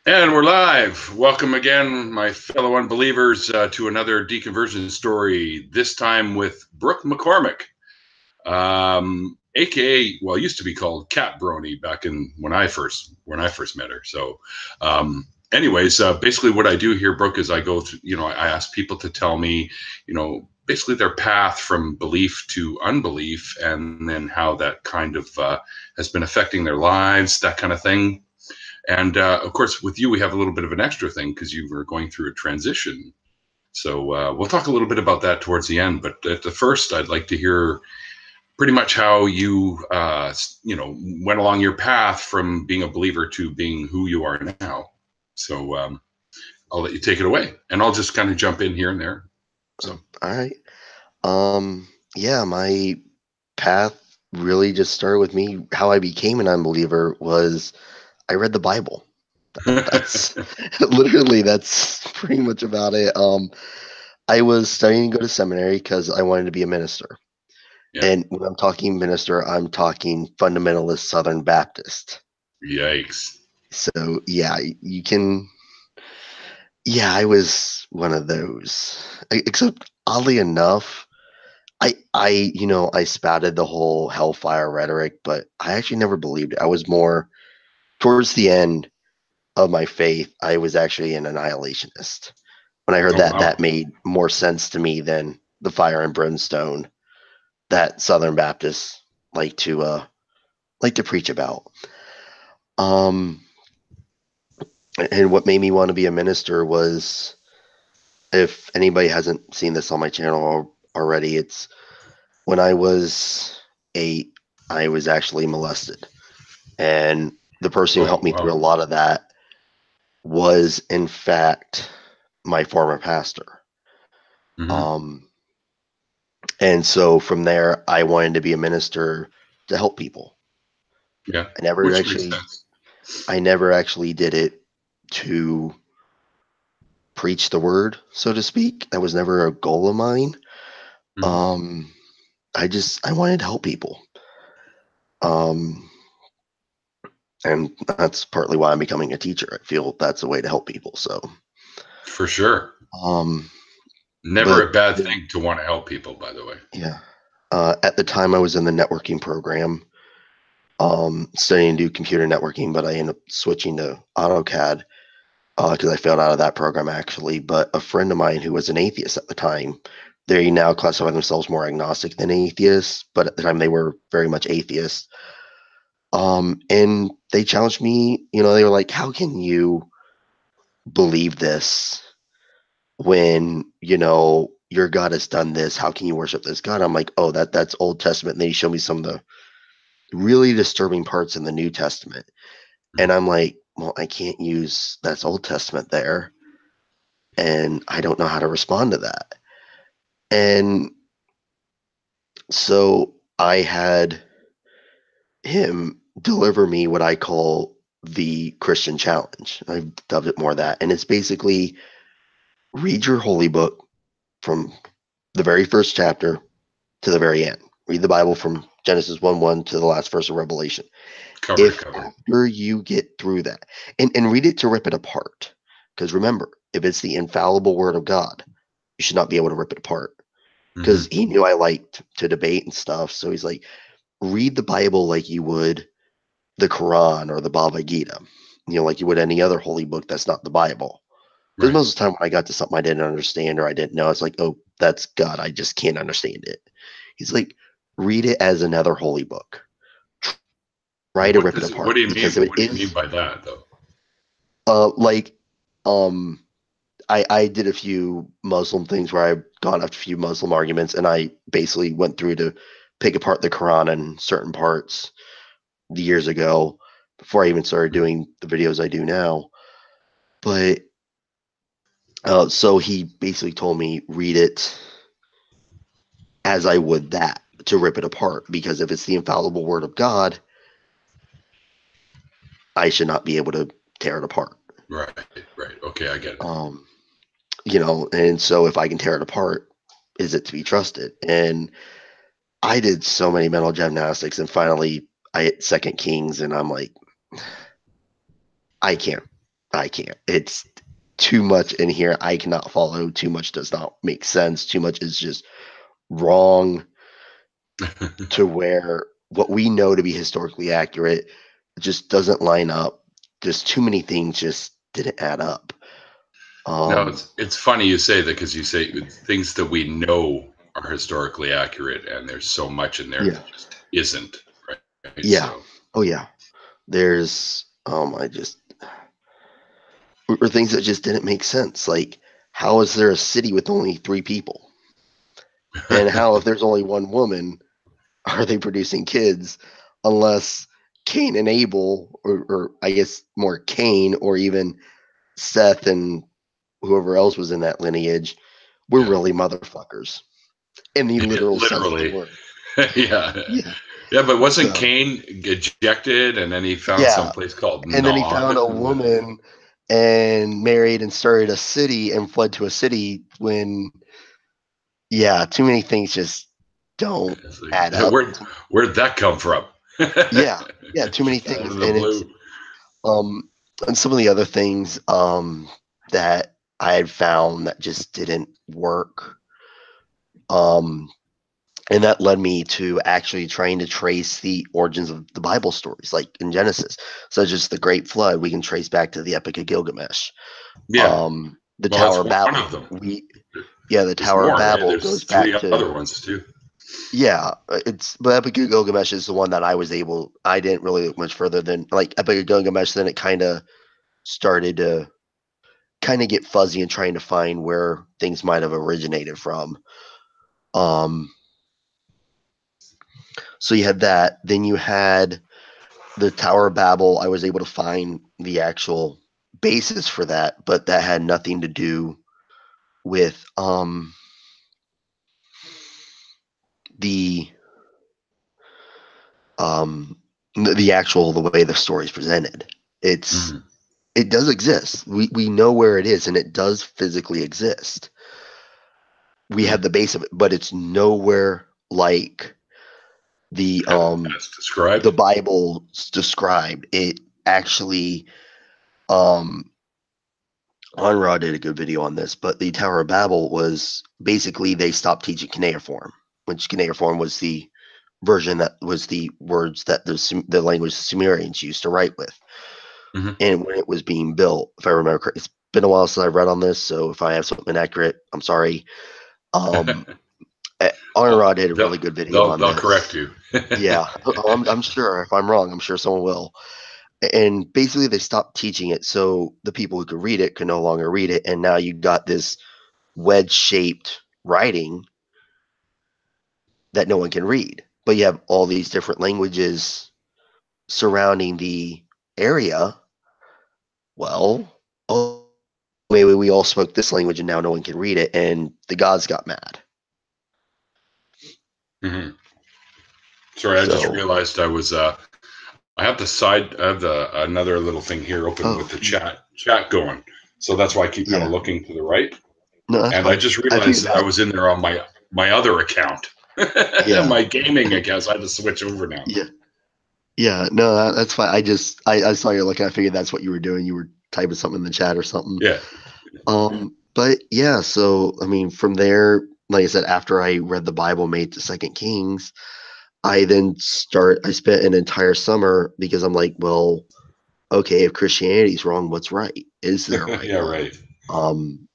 And we're live. Welcome again, my fellow unbelievers, to another deconversion story. This time with Br00ke McCormick, aka, well, used to be called Cat Brony back in when I first met her. So, anyways, basically, what I do here, Brooke, is I go through. I ask people to tell me, basically their path from belief to unbelief, and then how that kind of has been affecting their lives, that kind of thing. And of course, with you, we have a little bit of an extra thing because you were going through a transition. So we'll talk a little bit about that towards the end. But at the first, I'd like to hear pretty much how you, went along your path from being a believer to being who you are now. So I'll let you take it away, and I'll just kind of jump in here and there. So, All right. Yeah, my path really just started with me. How I became an unbeliever was I read the Bible. That's literally that's pretty much about it. I was studying to go to seminary because I wanted to be a minister. yeah, And when I'm talking minister, I'm talking fundamentalist Southern Baptist. yikes. So yeah, you can. Yeah, I was one of those. Except oddly enough, I spouted the whole hellfire rhetoric, but I actually never believed it. I was more towards the end of my faith. I was actually an annihilationist. When I heard Oh that, wow. that made more sense to me than the fire and brimstone that Southern Baptists like to preach about. Um, and what made me want to be a minister was, if anybody hasn't seen this on my channel already, it's when I was 8, I was actually molested. And the person who Oh helped me through wow. a lot of that was, in fact, my former pastor. Hmm. Um, and so from there, I wanted to be a minister to help people. Yeah, I never which makes actually, sense. I never actually did it to preach the word, so to speak. That was never a goal of mine. Hmm. Um, I wanted to help people. Um, and that's partly why I'm becoming a teacher. I feel that's a way to help people. So, For sure. um, Never but a bad thing to want to help people, by the way. yeah. At the time, I was in the networking program, studying to do computer networking, but I ended up switching to AutoCAD because I failed out of that program actually. But a friend of mine who was an atheist at the time, they now classify themselves more agnostic than atheists, but at the time they were very much atheists. And they challenged me. They were like, "How can you believe this when your God has done this? How can you worship this God?" I'm like, "Oh, that's Old Testament." And they show me some of the really disturbing parts in the New Testament. And Mhm. I'm like, well, I can't use that's Old Testament there. And I don't know how to respond to that. And so I had him deliver me what I call the Christian challenge. I've dubbed it more that. And it's basically read your holy book from the very first chapter to the very end. Read the Bible from Genesis 1:1 to the last verse of Revelation. Cover to If cover. after you get through that and read it to rip it apart, because remember, if it's the infallible word of God, you should not be able to rip it apart. Because Hmm. he knew I liked to debate and stuff. So he's like, read the Bible like you would the Quran or the Bhagavad Gita, like you would any other holy book that's not the Bible. Because Right. most of the time when I got to something I didn't understand or I didn't know, it's like, oh, that's God. I just can't understand it. He's like, read it as another holy book. Try to What rip it does what apart. do you Because mean? if it What do you mean is by that, though? like um I did a few Muslim things where I've gone after a few Muslim arguments and I basically went through to pick apart the Quran and certain parts years ago before I even started Mhm. doing the videos I do now. But so he basically told me read it as I would that to rip it apart because if it's the infallible word of God, I should not be able to tear it apart. Right. Right. Okay, I get it. Um, and so if I can tear it apart, is it to be trusted? And I did so many mental gymnastics, and finally I hit Second Kings, and I'm like, I can't. I can't. It's too much in here. I cannot follow. Too much does not make sense. Too much is just wrong to where what we know to be historically accurate just doesn't line up. Just too many things just didn't add up. No, it's funny you say that, because you say things that we know are historically accurate, and there's so much in there Yeah. that just isn't, right? Yeah. So, Oh yeah. There's or things that just didn't make sense. Like, how is there a city with only 3 people? And how, if there's only one woman, are they producing kids? Unless Cain and Abel, or I guess more Cain, or even Seth and whoever else was in that lineage, were yeah. really motherfuckers in the literal sense of the Literally. word. Yeah. Yeah. Yeah, but wasn't So Cain ejected, and then he found some yeah, place called and then he Nod? found a woman and married and started a city and fled to a city when, yeah, too many things just don't It's like, add up. where'd that come from? Yeah, yeah, too many Out things. of the And it's blue. um and some of the other things that I had found that just didn't work. Um and that led me to actually trying to trace the origins of the Bible stories, like in Genesis, such as the Great Flood. We can trace back to the Epic of Gilgamesh. Yeah. The Well, Tower that's of one of Babel. them. The There's Tower of more, right? Babel There's goes 3 back to, other ones too. yeah, it's but Epic of Gilgamesh is the one that I didn't really look much further than like Epic of Gilgamesh. Then it kind of started to kind of get fuzzy and trying to find where things might have originated from. Um, so you had that. Then you had the Tower of Babel. I was able to find the actual basis for that, but that had nothing to do with the the way the story is presented. It's Mhm. it does exist. We know where it is, and it does physically exist. We Mhm. have the base of it, but it's nowhere like the As described. Bible's described. It actually, um Onra did a good video on this, but the Tower of Babel was basically they stopped teaching cuneiform, which cuneiform was the version that was the words that the language the Sumerians used to write with. Mhm. And when it was being built, if I remember correctly, it's been a while since I've read on this, so if I have something inaccurate, I'm sorry. Um, Onra did a really good video on They'll correct this. you. Yeah, I'm sure if I'm wrong, I'm sure someone will. And basically, they stopped teaching it, so the people who could read it could no longer read it, and now you got this wedge-shaped writing that no one can read. But you have all these different languages surrounding the area. Well, oh, maybe we all spoke this language and now no one can read it, and the gods got mad. Mhm. Sorry, I just So, realized I have the another little thing here open with oh, the chat going. So that's why I keep kind of yeah, looking to the right. no, that's And I fine. just I realized figured that I that. was in there on my other account, Yeah, my gaming account. So I had to switch over now. yeah, yeah. No, that's fine. I saw you looking. I figured that's what you were doing. You were typing something in the chat or something. Yeah. But yeah. So I mean, from there, like I said, after I read the Bible, made to Second Kings, I spent an entire summer because I'm like, well, okay, if Christianity's wrong, what's right? Is there a right Yeah. one? Right. Um,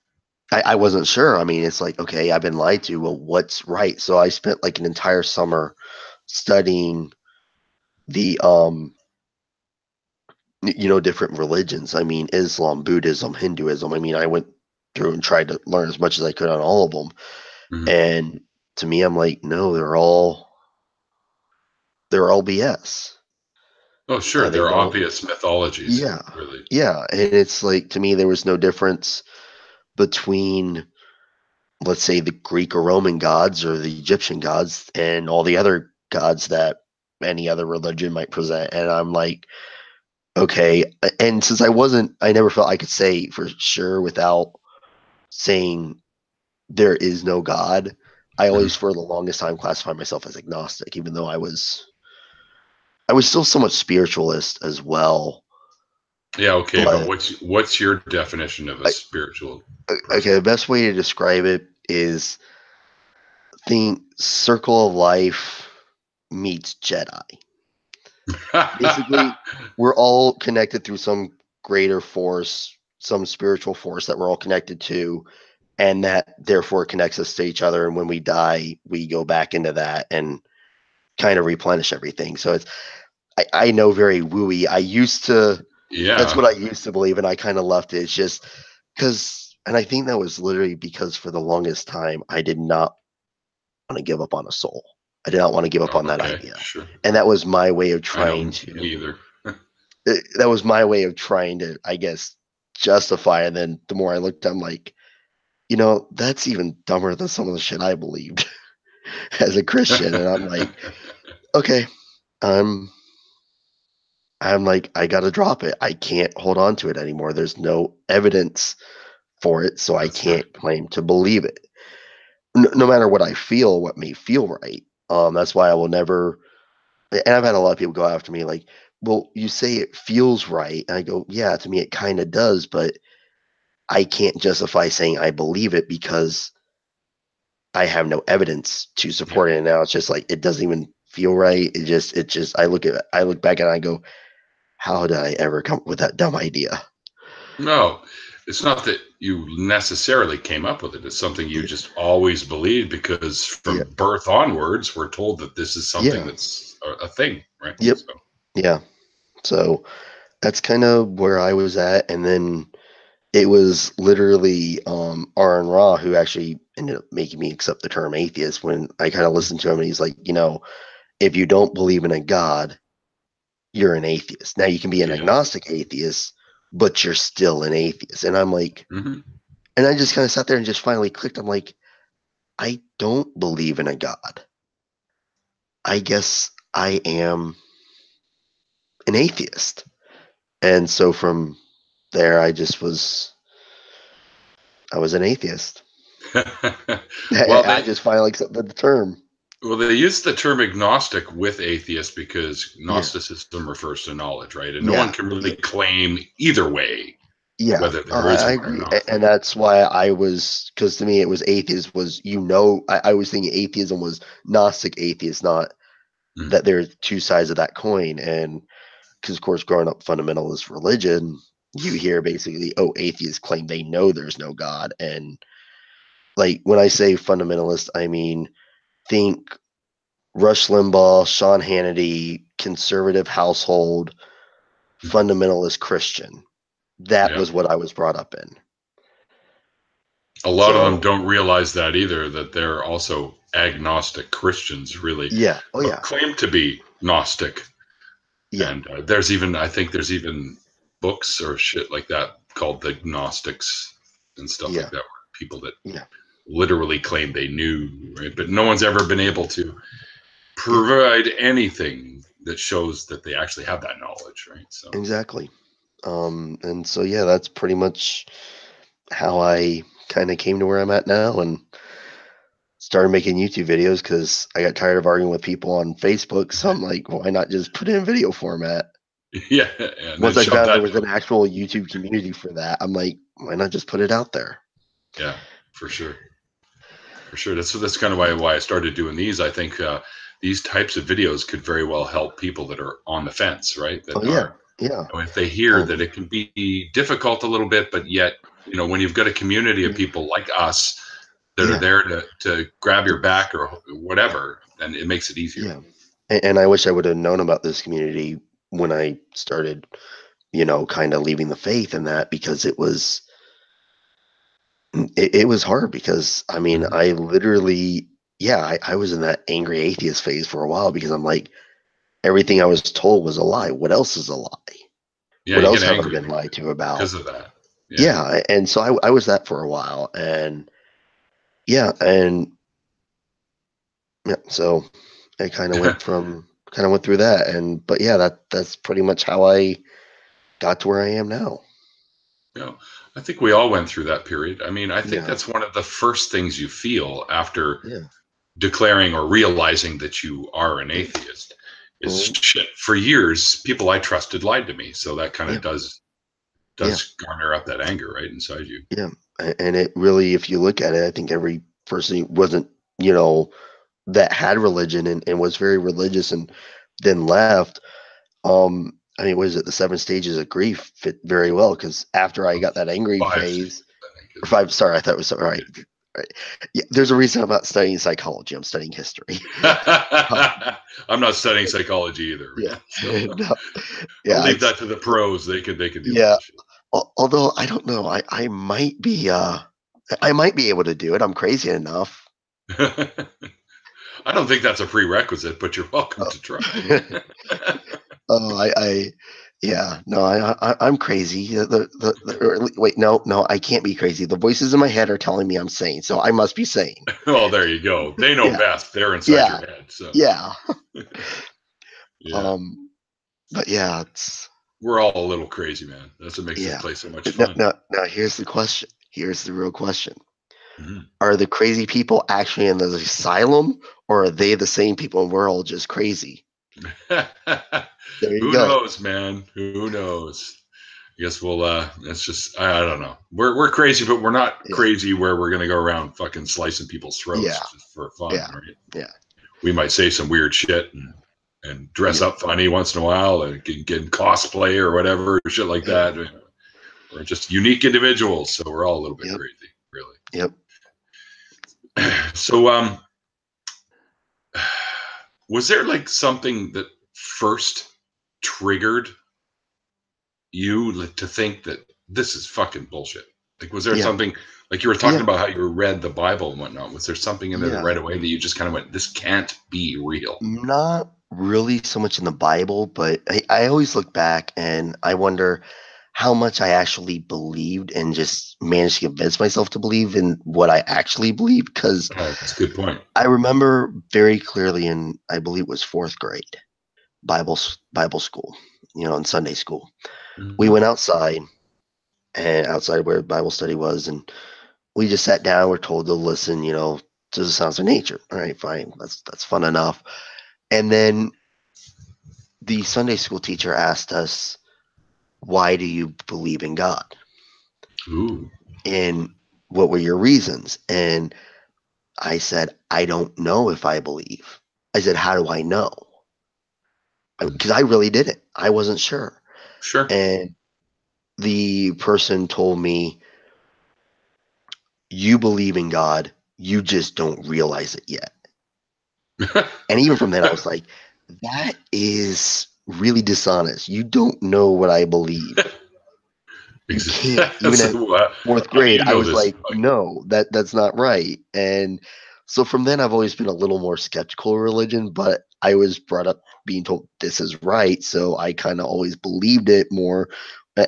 I wasn't sure. I mean, it's like, okay, I've been lied to. Well, what's right? So I spent like an entire summer studying the different religions. I mean, Islam, Buddhism, Hinduism. I mean, I went through and tried to learn as much as I could on all of them. Mhm. And to me, I'm like, no, they're all BS. Oh, sure. They They're don't. obvious mythologies, Yeah, really. yeah, and it's like to me, there was no difference between, let's say, the Greek or Roman gods or the Egyptian gods and all the other gods that any other religion might present. And I'm like, okay. And since I never felt I could say for sure without saying there is no God. I Mhm. always, for the longest time, classified myself as agnostic, even though I was still somewhat spiritualist as well. Yeah, okay, but But what's your definition of a I, spiritual okay, person? the best way to describe it is think circle of life meets Jedi. Basically, we're all connected through some greater force, some spiritual force that we're all connected to, and that therefore connects us to each other. And when we die, we go back into that and kind of replenish everything. So I know very wooey. That's Yeah, what I used to believe, and I kind of left it. It's just because, and I think that was literally because for the longest time, I did not want to give up on a soul. I did not want to give up on that okay, idea. sure. And that was my way of I know, trying me to, either. that was my way of trying to, I guess, justify. And then the more I looked, I'm like, that's even dumber than some of the shit I believed as a Christian. And I'm like, okay, I'm I'm like, I gotta drop it. I can't hold on to it anymore. There's no evidence for it, so I That's right. can't claim to believe it. No matter what I feel, what may feel right. That's why I will never. And I've had a lot of people go after me like, "Well, you say it feels right," and I go, "Yeah, to me it kind of does, but I can't justify saying I believe it because I have no evidence to Yeah. support it." And now it's just like it doesn't even feel right. I look back and I go, "How did I ever come up with that dumb idea?" No, it's not that you necessarily came up with it. It's something you Yeah, just always believed because yeah, from birth onwards, we're told that this is something yeah. that's a thing, right? Yep. So, Yeah. So that's kind of where I was at. And then it was literally Aaron Ra who actually ended up making me accept the term atheist when I kind of listened to him and he's like, if you don't believe in a God, you're an atheist. Now you can be an yeah. agnostic atheist, but you're still an atheist. And I'm like, Hmm. and I just kind of sat there and just finally clicked. I'm like, I don't believe in a God. I guess I am an atheist. And so from there, I was an atheist. Well, I just finally accepted the term. they use the term agnostic with atheist because Yeah, Gnosticism refers to knowledge, right? And no one yeah, can yeah, really claim either way yeah. whether there is I one or agree, not. and that's why I was because to me it was atheist was I was thinking atheism was Gnostic atheist, not Mm. that there's two sides of that coin. And because of course, growing up fundamentalist religion, you hear basically, oh, atheists claim they know there's no God, and like when I say fundamentalist, I mean think Rush Limbaugh, Sean Hannity, conservative household, fundamentalist Christian. That Yeah. was what I was brought up in. A lot of them So don't realize that either, that they're also agnostic Christians, really, yeah, oh but yeah, claim to be Gnostic. yeah, And I think there's even books or shit like that called the Gnostics and stuff like yeah, that, where people that yeah, literally claim they knew, right? But no one's ever been able to yeah, provide anything that shows that they actually have that knowledge, right? So, exactly. And so yeah, that's pretty much how I kind of came to where I'm at now and started making YouTube videos because I got tired of arguing with people on Facebook. So I'm like, why not just put it in video format? yeah, and then Once I shove found there that was down. an actual YouTube community for that, I'm like, why not just put it out there? Yeah, for sure. For sure. That's kind of why I started doing these. I think these types of videos could very well help people that are on the fence, right? Oh That yeah, are, yeah, if they hear that um, it can be difficult a little bit, but yet, when you've got a community of yeah, people like us that are yeah. there to grab your It's back or whatever, then it makes it easier. yeah, and I wish I would have known about this community when I started, kind of leaving the faith and that because it was hard because I mean Hmm. I literally yeah I was in that angry atheist phase for a while because I'm like everything I was told was a lie. What else is a lie? Yeah, What you get else have I angry been lied to because about? of that. Yeah. Yeah, and so I was that for a while, and yeah, and yeah, so I kind of went through that, and but yeah, that's pretty much how I got to where I am now. Yeah, I think we all went through that period. I mean, I think Yeah, that's one of the first things you feel after yeah, declaring or realizing that you are an atheist is mhm, shit. For years, people I trusted lied to me. So that kind yeah, of does. does garner up that anger right inside you. Yeah. And it really, if you look at it, I think every person wasn't, that had religion and was very religious and then left. I mean, what is it? The 7 stages of grief fit very well, because after I got that angry 5 phase, stages, I think. or 5, sorry, I thought it was right. Right. Yeah, there's a reason I'm not studying psychology. I'm studying history. I'm not studying psychology either. Yeah. So No, I'll yeah. leave that to the pros. They can deal with Yeah. that shit. Although I don't know, I might be able to do it. I'm crazy enough. I don't think that's a prerequisite, but you're welcome to try. Oh, yeah, no, I'm crazy. Wait, no, I can't be crazy. The voices in my head are telling me I'm sane, so I must be sane. Well, there you go. They know Yeah, best. They're inside your yeah, head. So yeah. yeah, But yeah, it's we're all a little crazy, man. That's what makes this yeah. place so much No, fun. no, now here's the question. Here's the real question. Mhm. Are the crazy people actually in the asylum, or are they the same people and we're all just crazy? There you Who go. knows, man? Who knows? I guess we'll it's just I don't know. We're crazy, but we're not Yeah, crazy where we're gonna go around fucking slicing people's yeah, throats just for fun, yeah, right? yeah, We might say some weird shit and dress yeah, up funny once in a while and get in cosplay or whatever, shit like yeah. that. We're just unique individuals, so we're all a little bit Yep, crazy, really. yep. So was there like something that first triggered you to think that this is fucking bullshit? Like, was there Yeah, something like you were talking yeah, about how you read the Bible and whatnot? Was there something in there that yeah. right away that you just kind of went, "This can't be real"? Not really so much in the Bible, but I always look back and I wonder how much I actually believed and just managed to convince myself to believe in what I actually believe. Because Oh, that's a good point. I remember very clearly in, I believe it was 4th grade, Bible school, in Sunday school. We Hmm. went outside, and outside where Bible study was, and we just sat down. We're told to listen, to the sounds of nature. All right, fine. That's fun enough. And then the Sunday school teacher asked us, "Why do you believe in God? Ooh. And what were your reasons?" And I said, "I don't know if I believe." I said, "How do I know?" Because I really didn't. I wasn't sure. Sure. And the person told me, "You believe in God, you just don't realize it yet." And even from then, I was like, that is really dishonest. You don't know what I believe. You can't. Even at So, 4th how do grade, you I know was this? like, no, that's not right. And so from then, I've always been a little more skeptical of religion, but I was brought up being told this is right. So I kind of always believed it more.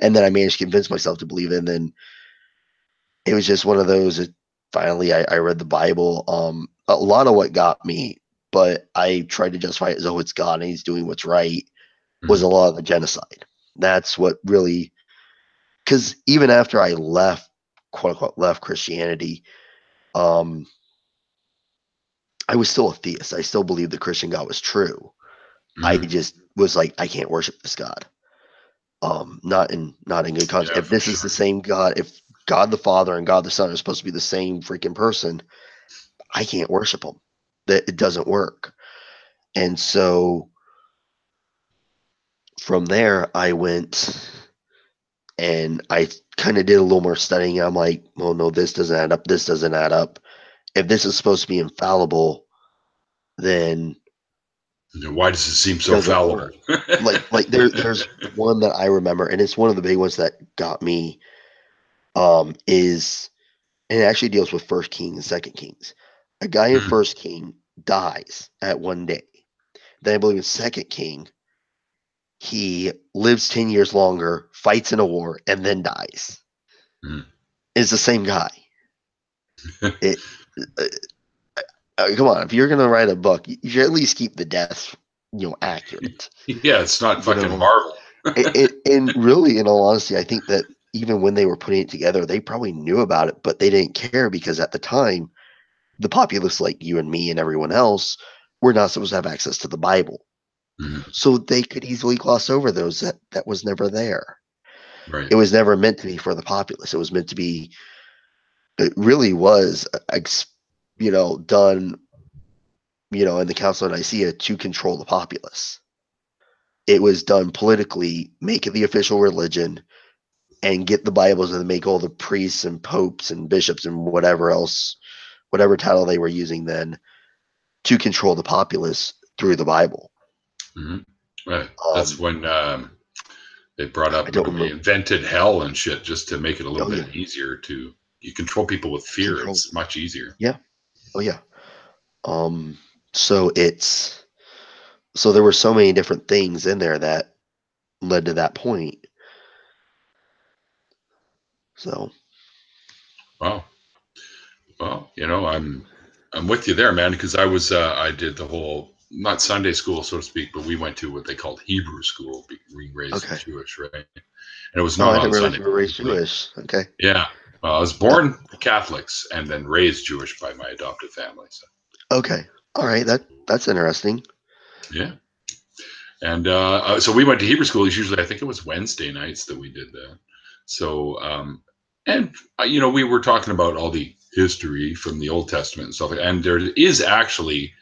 And then I managed to convince myself to believe it. And then it was just one of those that finally I read the Bible. A lot of what got me, but I tried to justify it as, oh, it's God and he's doing what's right, was Mhm. a lot of the genocide. That's what really, because even after I left, quote unquote, left Christianity, um, I was still a theist. I still believed the Christian God was true. I Mhm. just was like, I can't worship this God. Not in good conscience. Yeah, If for this is sure. the same God, if God the Father and God the Son are supposed to be the same freaking person, I can't worship them. That it doesn't work. And so from there, I went and I kind of did a little more studying. I'm like, well, no, this doesn't add up. This doesn't add up. If this is supposed to be infallible, then Why does it seem it so doesn't fallible? work. Like there's one that I remember, and it's one of the big ones that got me. Is and it actually deals with First King and Second Kings. A guy in Mm, First King dies at one day. Then I believe in Second King, he lives 10 years longer, fights in a war, and then dies. mm. It's the same guy. It uh, come on, if you're gonna write a book, you should at least keep the deaths, accurate. Yeah, it's not You fucking know, Marvel. and really, in all honesty, I think that even when they were putting it together, they probably knew about it, but they didn't care because at the time, the populace, like you and me and everyone else, were not supposed to have access to the Bible, Mhm. so they could easily gloss over those that was never there. Right. It was never meant to be for the populace. It was meant to be. It really was, done, in the Council of Nicaea to control the populace. It was done politically, make it the official religion, and get the Bibles and make all the priests and popes and bishops and whatever else, whatever title they were using then, to control the populace through the Bible. Right. That's when they brought I up don't when we remember. invented hell and shit just to make it a little Oh bit yeah, easier to you control people with fear. control. It's much easier. Yeah. Oh yeah. Um. So there were so many different things in there that led to that point. So. Wow. Well, I'm with you there, man, because I did the whole not Sunday school, so to speak, but we went to what they called Hebrew school, being raised Okay. Jewish, right? And it was Oh, not I on didn't realize Sunday you were raised completely. Jewish. Okay. Yeah. Well, I was Uh, born Catholics and then raised Jewish by my adopted family. So okay. All right. That's interesting. yeah. And so we went to Hebrew school. Usually, I think it was Wednesday nights that we did that. So, we were talking about all the history from the Old Testament and stuff, and there is actually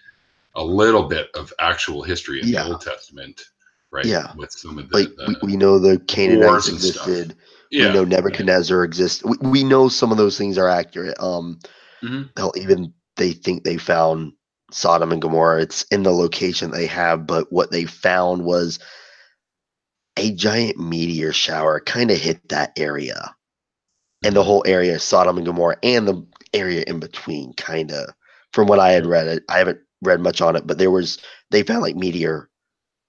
a little bit of actual history in the Yeah. Old Testament, right? Yeah. With some of Like the we know the Canaanites wars and stuff. existed. We Yeah. know Nebuchadnezzar exists. We know some of those things are accurate. Hmm. Hell, even they think they found Sodom and Gomorrah. It's in the location they have, but what they found was a giant meteor shower kind of hit that area. And the Hmm. whole area, Sodom and Gomorrah, and the area in between, kind of, from what I had read, I haven't read much on it, but they found like meteor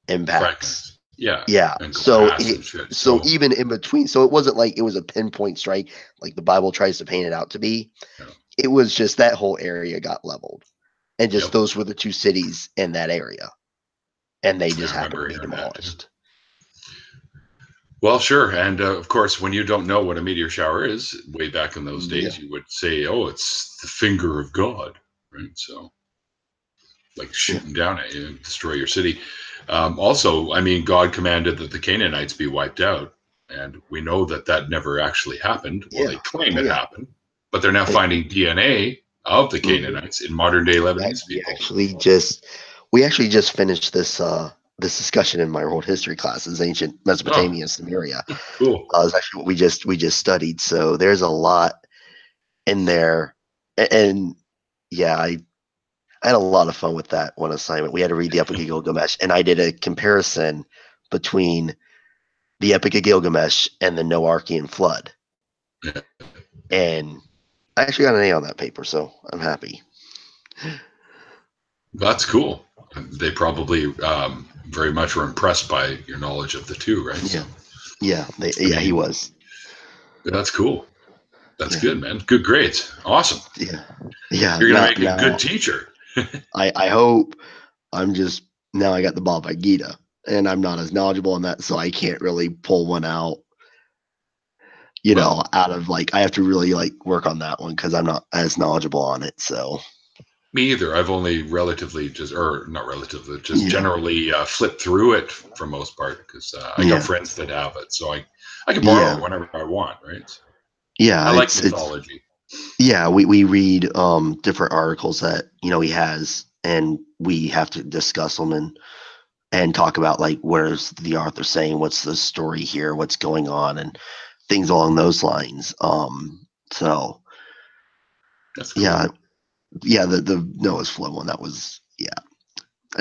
impacts. Fragments. Yeah. Yeah. And So glass and shit. so So, even in between, so it wasn't like it was a pinpoint strike like the Bible tries to paint it out to be. you know, It was just that whole area got leveled, and just yep. those were the two cities in that area, and they I just happened remember to be hearing that too. demolished. Well, sure. And of course, when you don't know what a meteor shower is, way back in those Yeah. days, you would say, oh, it's the finger of God, right? So, like Yeah. shooting down at you and destroy your city. Also, I mean, God commanded that the Canaanites be wiped out. And we know that that never actually happened. Well, Yeah. they claim Oh it yeah. happened, but they're now It, finding DNA of the mhm. Canaanites in modern day Yeah, Lebanese people. we actually just finished this discussion in my world history classes, ancient Oh, Mesopotamia and Samaria. cool. Is actually what we just studied. So there's a lot in there, and yeah, I had a lot of fun with that one assignment. We had to read the Epic of Gilgamesh, and I did a comparison between the Epic of Gilgamesh and the Noarchian flood, Yeah, and I actually got an A on that paper, so I'm happy. that's cool. They probably very much were impressed by your knowledge of the two, right? So, Yeah, yeah, I he mean, was. that's cool. That's Yeah, good, man. Good grades. Awesome. yeah, yeah. You're going to Now, make a good now teacher. I hope I'm just now I got the Bhagavad Gita, and I'm not as knowledgeable on that, so I can't really pull one out. Well, Out of like I have to really like work on that one because I'm not as knowledgeable on it. So me either. I've only relatively just, or not relatively, just yeah, generally flipped through it for most part because I got yeah, friends that have it, so I can borrow it yeah, whenever I want, right? So yeah. I like It's mythology. yeah. We read different articles that he has, and we have to discuss them and talk about like where's the author saying, what's the story here, what's going on, and things along those lines. So That's cool. yeah, yeah. The Noah's Flood one, that was, yeah.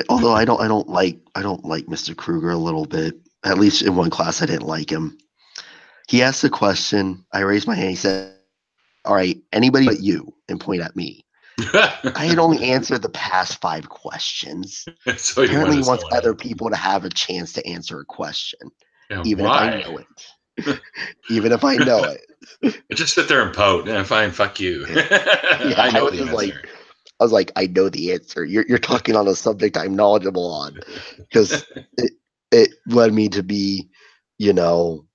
Although I don't like Mr. Kruger a little bit. At least in one class, I didn't like him. He asked a question. I raised my hand. He said, "All right, anybody but you," and point at me. I had only answered the past 5 questions. So you Apparently, he wanted wants someone other else. people to have a chance to answer a question, Yeah, even if I why? know it. Even if I know it. Just sit there and pout. Yeah, fine, fuck you. Yeah, yeah. I I know was the just like, answer. I know the answer. You're talking on a subject I'm knowledgeable on, because it led me to be, you know,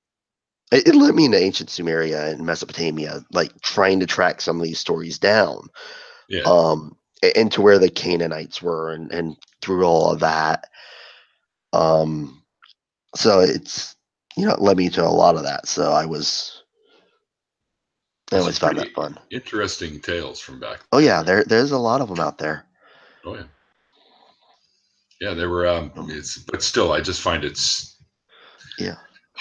it led me into ancient Sumeria and Mesopotamia, like trying to track some of these stories down, Yeah. um, into where the Canaanites were, and through all of that. Um, so it led me to a lot of that. So I Some always found pretty that fun. interesting tales from back Oh then. yeah, there's a lot of them out there. Oh yeah. Yeah, they were. But still, I just find it's. Yeah.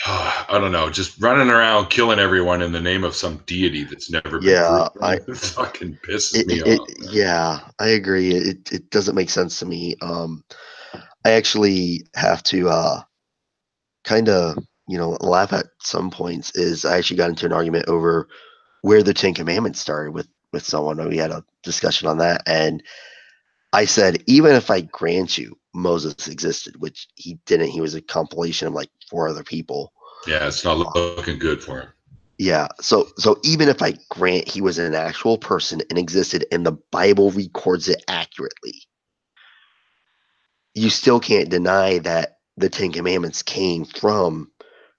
I don't know, just running around killing everyone in the name of some deity that's never been Yeah, proven. It fucking pisses me off, man. yeah, I agree. It doesn't make sense to me. I actually have to kind of, laugh at some points. Is I actually got into an argument over where the Ten Commandments started with someone. We had a discussion on that, and I said, even if I grant you Moses existed, which he didn't, he was a compilation of like four other people. Yeah, it's not looking good for him. Yeah. So even if I grant he was an actual person and existed and the Bible records it accurately, you still can't deny that the Ten Commandments came from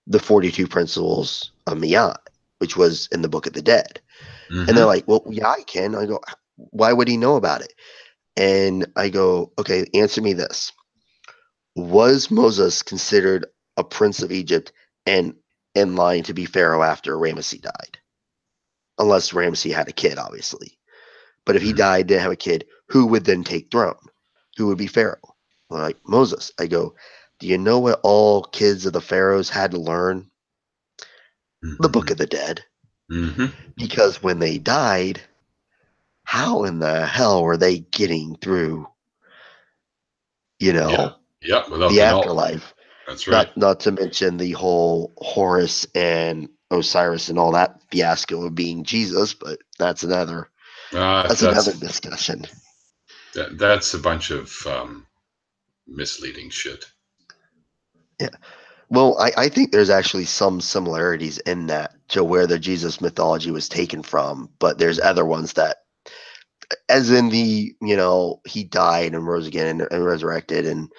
the 42 principles of Miyat, which was in the Book of the Dead. And they're Mm-hmm. like, well, yeah, I can. I go, why would he know about it? And I go, okay, answer me this. Was Moses considered a prince of Egypt and in line to be Pharaoh after Ramesses died? Unless Ramesses had a kid, obviously. But if he Mm-hmm. died, didn't have a kid, who would then take throne? Who would be Pharaoh? Well, like Moses. I go, do you know what all kids of the pharaohs had to learn? The Book Mm-hmm. of the Dead. Mm-hmm. Because when they died, how in the hell were they getting through, you Yeah. know, Yeah. Without the the knowledge. afterlife? That's right. Not to mention the whole Horus and Osiris and all that fiasco of being Jesus, but that's another That's discussion. that's a bunch of misleading shit. Yeah. Well, I think there's actually some similarities in that to where the Jesus mythology was taken from, but there's other ones that, as in the, he died and rose again and resurrected. And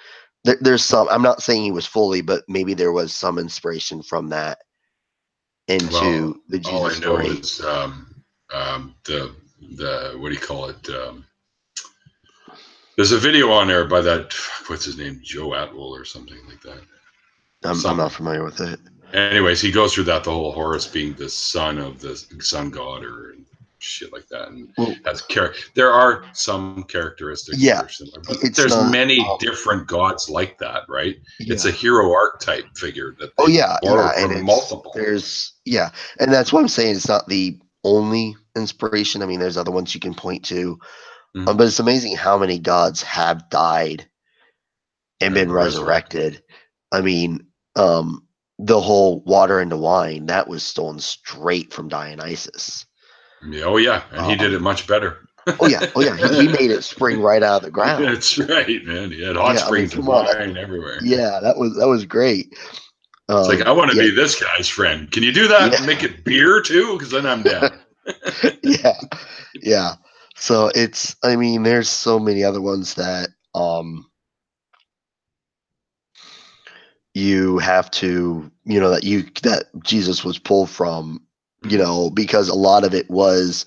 there's some, I'm not saying he was fully, but maybe there was some inspiration from that Well, into the all Jesus I know story. is the what do you call it? There's a video on there by that what's his name, Joe Atwell or something like that. I'm not familiar with it. Anyways, he goes through that the whole Horus being the son of the sun god or shit like that, and Well, has there are some characteristics that yeah, are similar, but it's there's not. many different gods like that, right? It's a Yeah. hero archetype figure that Oh they yeah, borrow yeah, and from multiple. and that's what I'm saying. It's not the only inspiration. I mean, there's other ones you can point to, Mm-hmm. but it's amazing how many gods have died and And been resurrected. resurrected. I mean, the whole water into wine that was stolen straight from Dionysus. Yeah, oh yeah, and he did it Um, much better. oh yeah, he made it spring right out of the ground. That's right, man. He had hot Yeah, I mean, springs of come on, wine everywhere. yeah, that was great. It's like I want to Yeah, be this guy's friend. Can you do that? yeah, Make it beer too, because then I'm down. yeah, yeah. So I mean, there's so many other ones that you have to, that Jesus was pulled from, because a lot of it was,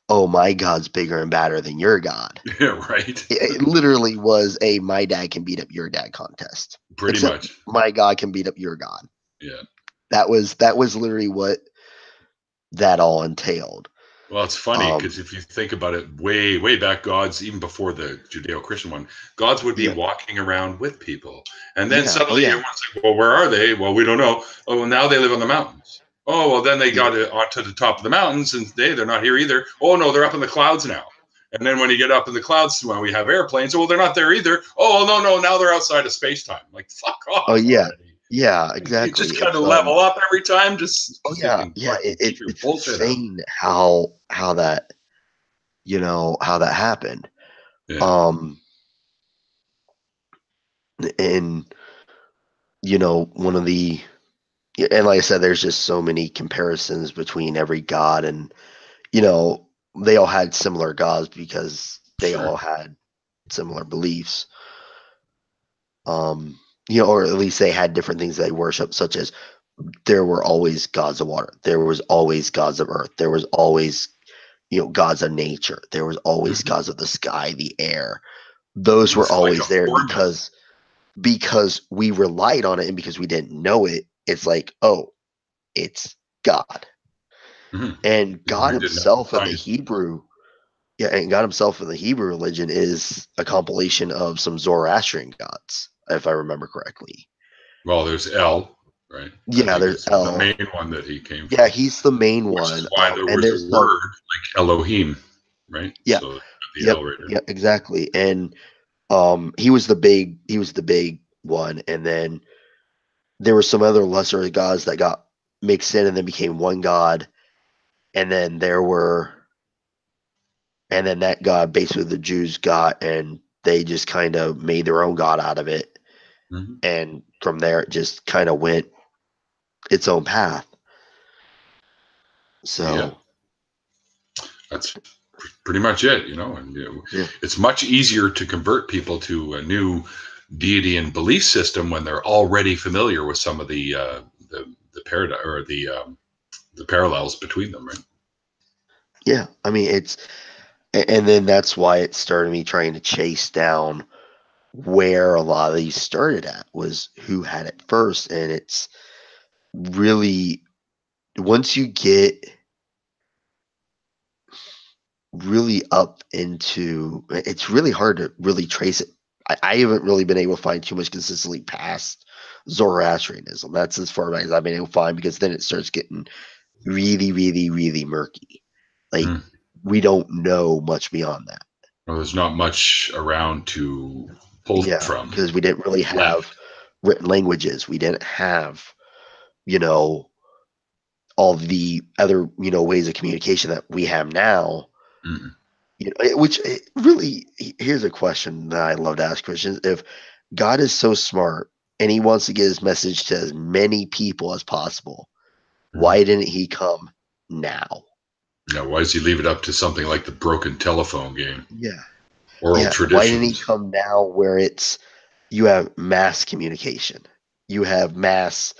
oh, my God's bigger and badder than your God. Yeah, right. It literally was a my dad can beat up your dad contest. Pretty Except much. my God can beat up your God. Yeah. That was literally what that all entailed. Well, it's funny Um, because if you think about it, way, way back, gods, even before the Judeo-Christian one, gods would be yeah, walking around with people. And then yeah, oh suddenly yeah, everyone's like, well, where are they? Well, we don't know. Oh, well, now they live on the mountains. Oh, well, then they yeah. got onto the top of the mountains and they're not here either. Oh, no, they're up in the clouds now. And then when you get up in the clouds, when we have airplanes, well, they're not there either. Oh, no, no, now they're outside of space-time. Like, fuck Oh off yeah, already. yeah, You exactly. just kind It's of level up every time. Just oh yeah, fucking yeah. keep your It's bullshit up. insane how that how that happened. Yeah. Um, and one of the and like I said, there's just so many comparisons between every god, and they all had similar gods because they all Sure. had similar beliefs. Or at least they had different things they worship, such as there were always gods of water, there was always gods of earth, there was always gods of nature, there was always Mm-hmm. gods of the sky, the air. Those were It's like a always there formula. because we relied on it, and because we didn't know it, it's like, oh, it's God. Mm-hmm. And God We didn't have himself in the science. Hebrew, yeah, and God himself in the Hebrew religion is a compilation of some Zoroastrian gods, if I remember correctly. Well, there's El, right? I Yeah, think there's is the El. main one that he came Yeah, from, he's the main which is one. why there And was a there's word like Elohim, right? yeah, So the yep, El right there. yeah, exactly. And he was the big one, and then there were some other lesser gods that got mixed in and then became one god, and then that god basically the Jews got, and they just kind of made their own god out of it, Mm-hmm. and from there it just kind of went its own path. Yeah, So that's pretty much it, and yeah, it's much easier to convert people to a new deity and belief system when they're already familiar with some of the paradigm or the parallels between them, right? yeah. I mean, and then that's why it started me trying to chase down where a lot of these started at, was who had it first. And it's really, once you get really up into, it's really hard to really trace it. I haven't really been able to find too much consistently past Zoroastrianism. That's as far back as I've been able to find, because then it starts getting really, really, really murky. Like, Mm. we don't know much beyond that. Well, there's not much around to pull Yeah, from because we didn't really have left. written languages. We didn't have, you know, all the other, ways of communication that we have now. Mm. Which really, here's a question that I love to ask Christians. If God is so smart and he wants to get his message to as many people as possible, Mm. why didn't he come now? Why does he leave it up to something like the broken telephone game, Yeah. oral Yeah. Why didn't he traditions? come now where you have mass communication? You have mass,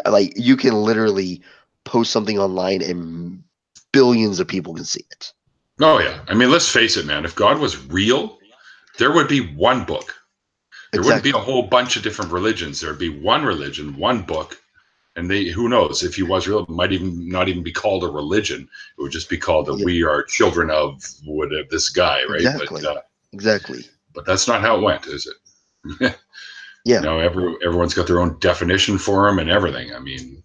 like, you can literally post something online and billions of people can see it. Oh yeah, I mean, let's face it, man. If God was real, there would be one book. There wouldn't be a Exactly. whole bunch of different religions. There'd be one religion, one book, and who knows, if he was real, it might even not even be called a religion. It would just be called that Yeah. we are children of whatever this guy, right? Exactly. Exactly. But that's not how it went, is it? Yeah. Everyone's got their own definition for him and everything. I mean,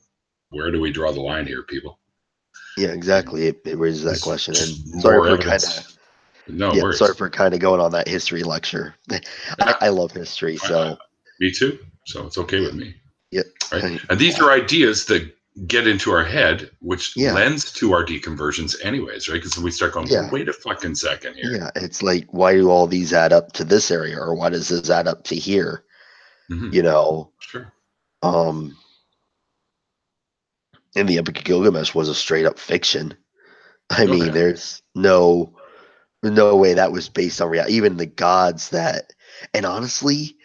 where do we draw the line here, people? Yeah, exactly. It raises that There's question. just And more evidence. No sorry worries. for kind of going on that history lecture. Yeah, I love history, so me too. So it's okay yeah, with me, yeah, right? And these are ideas that get into our head, which yeah, lends to our deconversions, anyways, right? Because we start going, well, yeah, wait a fucking second here. yeah. It's like, why do all these add up to this area, or why does this add up to here? Mm-hmm. You know, Sure. um, and the Epic of Gilgamesh was a straight up fiction. I Oh mean, yeah. there's no way that was based on reality. Even the gods that, and honestly,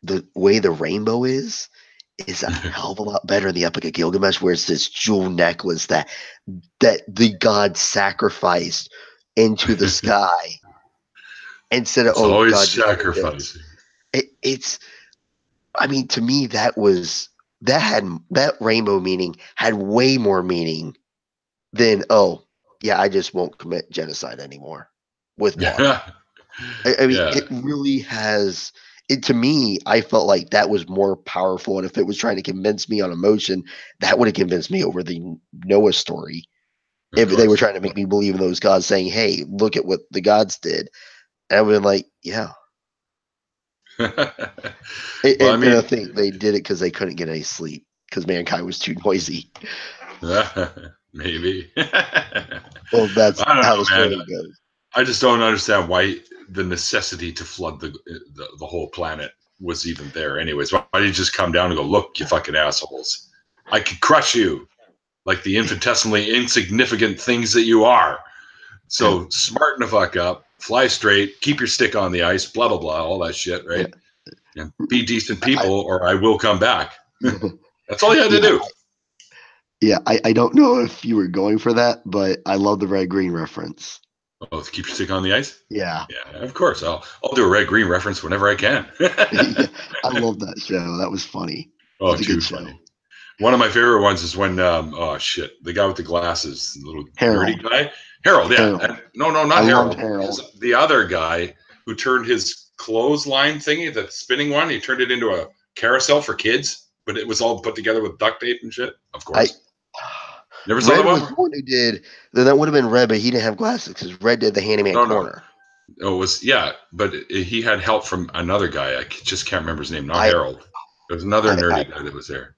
the way the rainbow is a hell of a lot better in the Epic of Gilgamesh, where it's this jewel necklace that the god sacrificed into the sky instead of, It's oh, always God just did this. sacrificing. It's, I mean, to me, that rainbow meaning had way more meaning than, oh yeah, I just won't commit genocide anymore with water. Yeah. I mean, Yeah. it really has. It, to me, I felt like that was more powerful, and if it was trying to convince me on emotion, that would have convinced me over the Noah story. Of If they were course. trying to make me believe in those gods, saying, "Hey, look at what the gods did," and I would have been like, "Yeah." Well, I And I mean, think they did it because they couldn't get any sleep because mankind was too noisy. maybe. Well, that's I don't how the know, man. story goes. I just don't understand why the necessity to flood the whole planet was even there. Anyways, why did you just come down and go, look, you fucking assholes, I could crush you like the infinitesimally insignificant things that you are. Yeah, So smarten the fuck up, fly straight, keep your stick on the ice, blah blah blah, all that shit, yeah. right? And be decent I, people, or I will come back. That's all you had to yeah, do. yeah. I don't know if you were going for that, but I love the red green reference. Oh, keep your stick on the ice. Yeah. Yeah, of course. I'll do a red green reference whenever I can. Yeah, I love that show. That was funny. Oh, That's a too good funny. show. One of my favorite ones is when oh shit, the guy with the glasses, the little Harold. nerdy guy, Harold. Yeah, Harold. no, I not loved Harold. Harold. The other guy who turned his clothesline thingy, the spinning one, he turned it into a carousel for kids, but it was all put together with duct tape and shit. Of I course, never saw that Red one. was the one who did. Then that would have been Red, but he didn't have glasses because Red did the Handyman No. Corner. It was but he had help from another guy. I just can't remember his name. Not I Harold. There was another I I, nerdy guy that was there.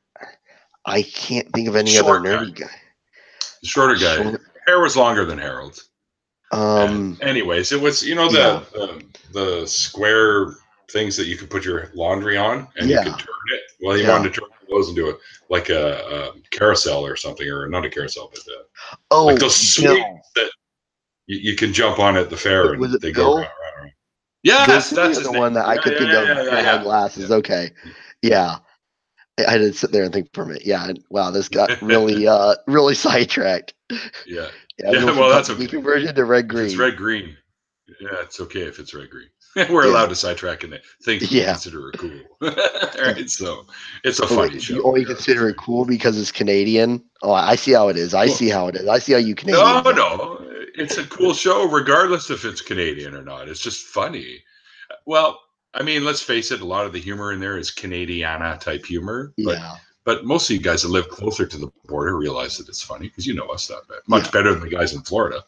I can't think of any other Short guy, nerdy guy. the shorter guy. Short. Hair was longer than Harold's. And anyways, it was Yeah. the square things that you could put your laundry on, and you Yeah. could turn it. Well, he Yeah. wanted to turn those into a carousel or something, or not a carousel, but Oh, those swings Bill. that you can jump on at the fair and Was it they go Bill? around. Bill's Yes, the that's other his one name. that I could think of that had glasses. Yeah. Okay. Yeah. I didn't sit there and think for a minute. Yeah. Wow, this got really really sidetracked. Yeah. Yeah, we Yeah. went from Well, that's talking okay. deconversion to red If it's green. red green, yeah, it's okay if it's red green. We're Yeah. allowed to sidetrack in things we Yeah. consider cool. Right. So it's a Oh, wait, funny do you show. only Yeah, consider it cool because it's Canadian? Oh, I see how it is. I well, see how it is. I see how you no, Canadians are. no. It's a cool show, regardless if it's Canadian or not. It's just funny. Well, I mean, let's face it, a lot of the humor in there is Canadiana type humor, Yeah. but most of you guys that live closer to the border realize that it's funny because you know us that much Yeah. better than the guys in Florida,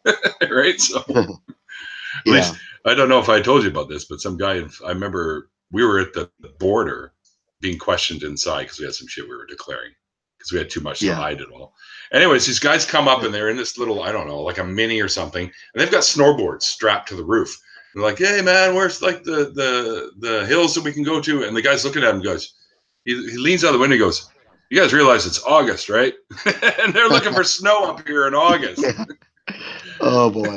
right? So at Yeah. least I don't know if I told you about this, but some guy I remember we were at the border being questioned inside because we had some shit we were declaring because we had too much to Yeah. hide it all. Anyways, these guys come up and they're in this little, I don't know, like a mini or something, and they've got snowboards strapped to the roof. They're like, "Hey man, where's like the hills that we can go to?" And the guy's looking at him and goes, he leans out the window and goes, "You guys realize it's August, right?" And they're looking for snow up here in August. Yeah. Oh boy.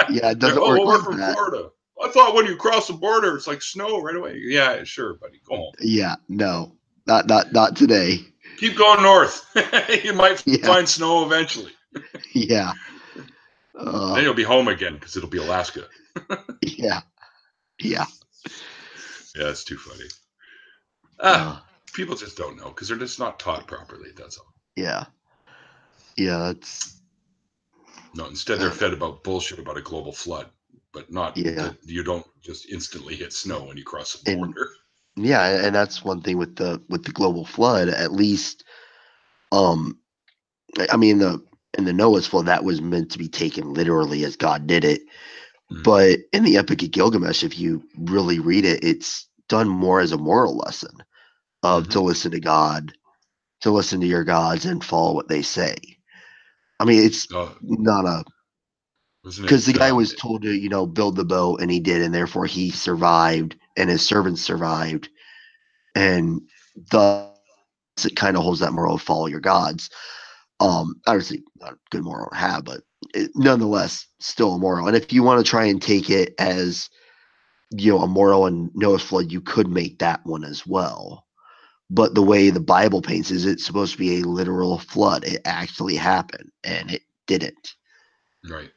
Yeah, it doesn't work Well, we're like from that. Florida. I thought when you cross the border, it's like snow right away. Yeah, sure, buddy. Go home. Yeah, no. Not today. Keep going north. You might Yeah. find snow eventually. Yeah. Then you'll be home again because it'll be Alaska. Yeah. Yeah. Yeah, it's too funny. People just don't know because they're just not taught properly. That's all. Yeah. Yeah, that's No, instead they're fed about bullshit about a global flood, but not that you don't just instantly hit snow when you cross the border. Yeah, and that's one thing with the global flood. At least, I mean, in the Noah's flood, that was meant to be taken literally as God did it. But in the Epic of Gilgamesh, if you really read it, it's done more as a moral lesson of to listen to God, to listen to your gods and follow what they say. I mean, it's not a because the guy was told to, build the boat and he did, and therefore he survived and his servants survived. And thus it kind of holds that moral of follow your gods. Obviously not a good moral to have, but nonetheless still a moral. And if you want to try and take it as a moral in Noah's flood, you could make that one as well. But the way the Bible paints is it's supposed to be a literal flood. It actually happened, and it didn't. Right.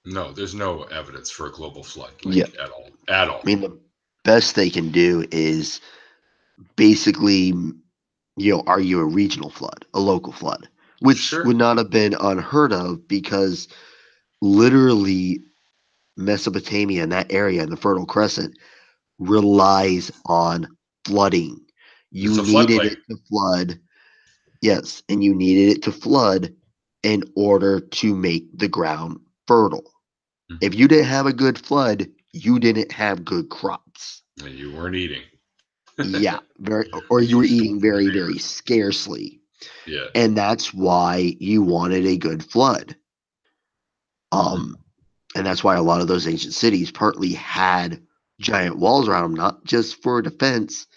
No, there's no evidence for a global flood at all. At all. I mean, the best they can do is basically, argue a regional flood, a local flood, which would not have been unheard of because literally Mesopotamia and that area in the Fertile Crescent relies on flooding. You needed it to flood. Yes, and you needed it to flood in order to make the ground fertile. If you didn't have a good flood, you didn't have good crops. And you weren't eating. Yeah, or you were eating very, very scarcely. Yeah. And that's why you wanted a good flood. And that's why a lot of those ancient cities partly had giant walls around them, not just for defense,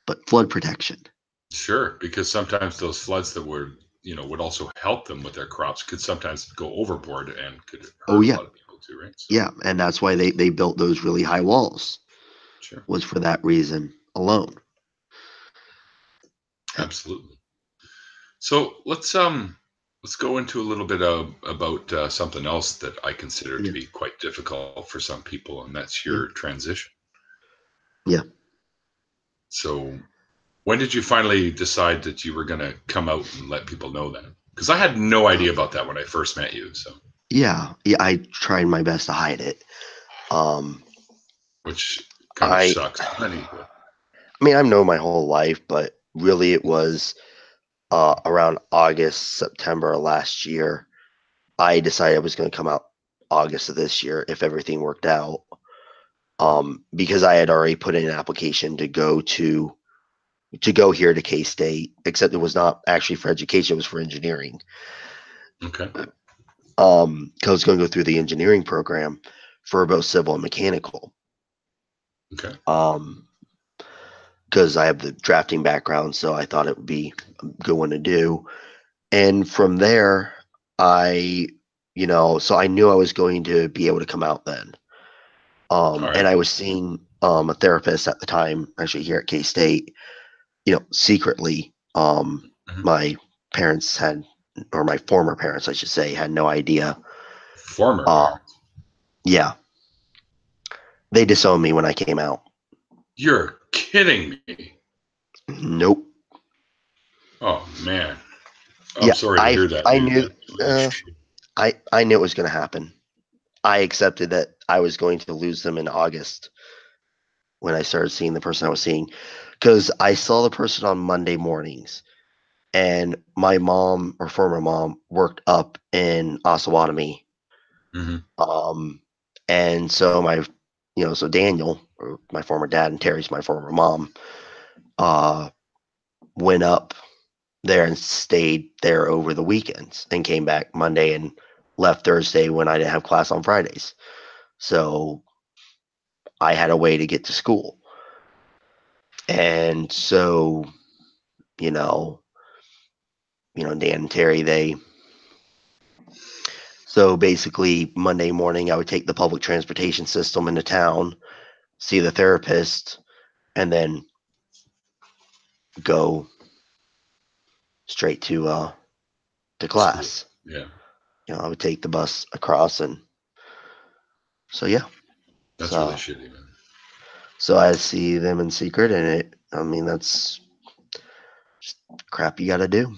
but flood protection. Sure, because sometimes those floods that would also help them with their crops could sometimes go overboard and could hurt a lot of people too, right? So. Yeah, and that's why they built those really high walls. Sure. Was for that reason alone. Absolutely. So let's go into a little bit about something else that I consider to be quite difficult for some people, and that's your transition. Yeah. So When did you finally decide that you were going to come out and let people know that? Because I had no idea about that when I first met you. So Yeah, I tried my best to hide it. Which kind of I sucks. I mean, I've known my whole life, but really it was around August, September last year. I decided I was going to come out August of this year if everything worked out. Because I had already put in an application to go here to K-State, except it was not actually for education; it was for engineering. Okay. Because I was going to go through the engineering program for both civil and mechanical. Okay. Because I have the drafting background, so I thought it would be a good one to do. And from there, so I knew I was going to be able to come out then. All right. And I was seeing a therapist at the time, actually here at K-State, secretly. My parents had, or my former parents, I should say, had no idea. Former parents. Yeah. They disowned me when I came out. You're kidding me. Nope. Oh, man. I'm Yeah, sorry to hear that. I Dude. knew I knew it was going to happen. I accepted that I was going to lose them in August when I started seeing the person I was seeing, because I saw the person on Monday mornings, and my mom or former mom worked up in Osawatomie. And so so Daniel, or my former dad, and Terry's my former mom, went up there and stayed there over the weekends and came back Monday and left Thursday when I didn't have class on Fridays. So I had a way to get to school. And so, Dan and Terry, so basically Monday morning I would take the public transportation system into town, see the therapist, and then go straight to class. School. Yeah. I would take the bus across, and so yeah. That's really shitty, man. So I see them in secret, and that's just crap you got to do.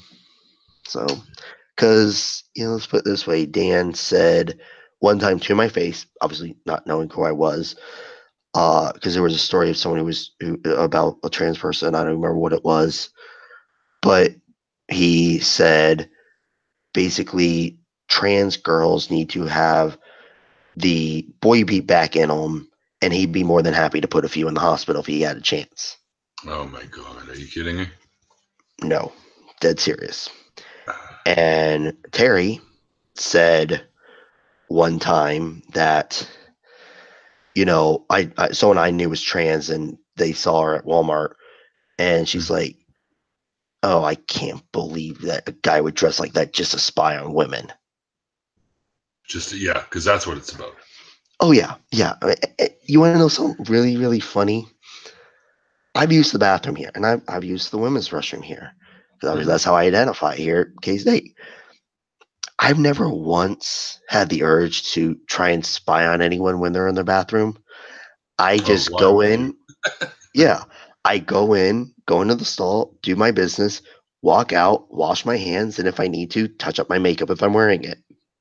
So, because, let's put it this way, Dan said one time to my face, obviously not knowing who I was, because there was a story of someone about a trans person. I don't remember what it was, but he said basically trans girls need to have the boy beat back in them, and he'd be more than happy to put a few in the hospital if he had a chance. Oh my God, are you kidding me? No, dead serious. And Terry said one time that, someone I knew was trans, and they saw her at Walmart, and she's like, "Oh, I can't believe that a guy would dress like that just to spy on women." Because that's what it's about. Oh yeah. You want to know something really, really funny? I've used the bathroom here, and I've used the women's restroom here. That's how I identify here at K-State. I've never once had the urge to try and spy on anyone when they're in their bathroom. I just go in. Yeah. I go into the stall, do my business, walk out, wash my hands, and if I need to, touch up my makeup if I'm wearing it.